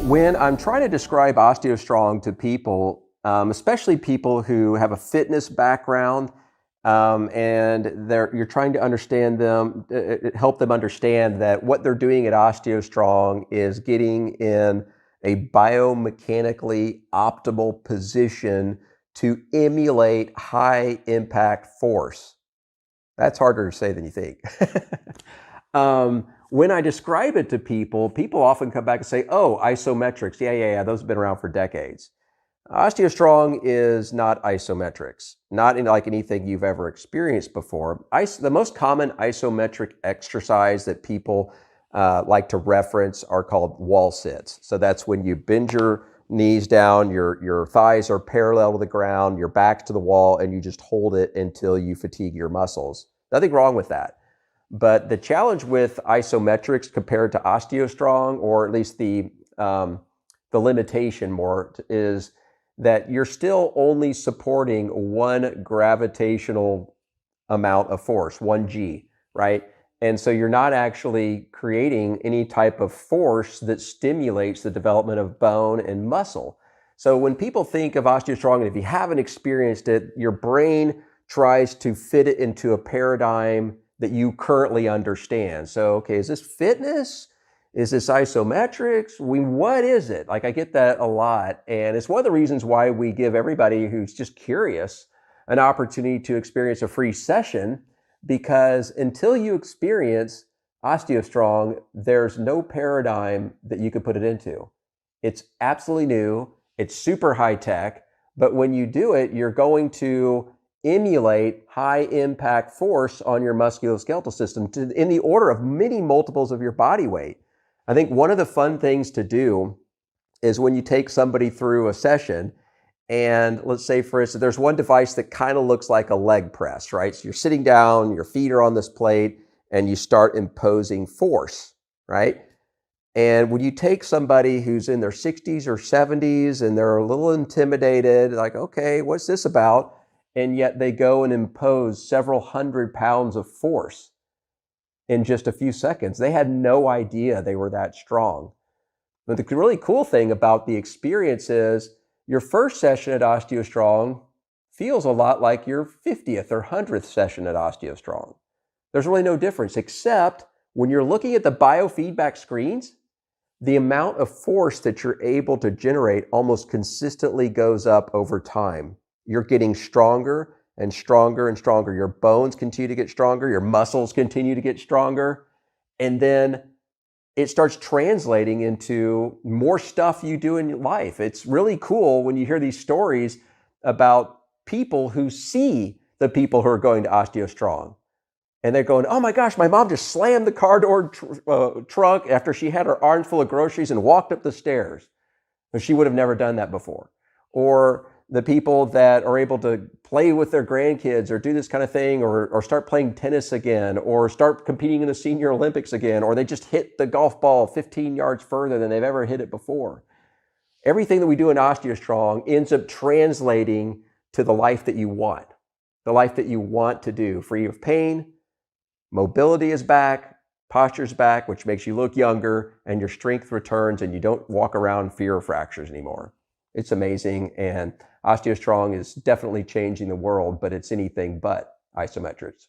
When I'm trying to describe Osteostrong to people, especially people who have a fitness background, and you're trying to understand them, help them understand that what they're doing at Osteostrong is getting in a biomechanically optimal position to emulate high impact force. That's harder to say than you think. When I describe it to people, people often come back and say, oh, isometrics. Yeah, those have been around for decades. Osteostrong is not isometrics, not in like anything you've ever experienced before. The most common isometric exercise that people like to reference are called wall sits. So that's when you bend your knees down, your thighs are parallel to the ground, your back's to the wall, and you just hold it until you fatigue your muscles. Nothing wrong with that. But the challenge with isometrics compared to Osteostrong, or at least the limitation more, is that you're still only supporting one gravitational amount of force, 1G, right? And so you're not actually creating any type of force that stimulates the development of bone and muscle. So when people think of Osteostrong, and if you haven't experienced it, your brain tries to fit it into a paradigm that you currently understand. So, okay, is this fitness? Is this isometrics? What is it? Like, I get that a lot. And it's one of the reasons why we give everybody who's just curious an opportunity to experience a free session, because until you experience Osteostrong, there's no paradigm that you could put it into. It's absolutely new. It's super high tech. But when you do it, you're going to emulate high impact force on your musculoskeletal system in the order of many multiples of your body weight. I think one of the fun things to do is when you take somebody through a session, and let's say, for instance, there's one device that kind of looks like a leg press, right? So you're sitting down, your feet are on this plate, and you start imposing force, right? And when you take somebody who's in their 60s or 70s and they're a little intimidated, like, okay, what's this about? And yet they go and impose several hundred pounds of force in just a few seconds. They had no idea they were that strong. But the really cool thing about the experience is your first session at Osteostrong feels a lot like your 50th or 100th session at Osteostrong. There's really no difference, except when you're looking at the biofeedback screens, the amount of force that you're able to generate almost consistently goes up over time. You're getting stronger and stronger and stronger. Your bones continue to get stronger. Your muscles continue to get stronger. And then it starts translating into more stuff you do in your life. It's really cool when you hear these stories about people who see the people who are going to Osteostrong. And they're going, oh my gosh, my mom just slammed the car door trunk after she had her arms full of groceries and walked up the stairs. But she would have never done that before. Or the people that are able to play with their grandkids or do this kind of thing, or start playing tennis again, or start competing in the Senior Olympics again, or they just hit the golf ball 15 yards further than they've ever hit it before. Everything that we do in Osteostrong ends up translating to the life that you want to do, free of pain. Mobility is back, posture's back, which makes you look younger, and your strength returns, and you don't walk around in fear of fractures anymore. It's amazing, and Osteostrong is definitely changing the world, but it's anything but isometrics.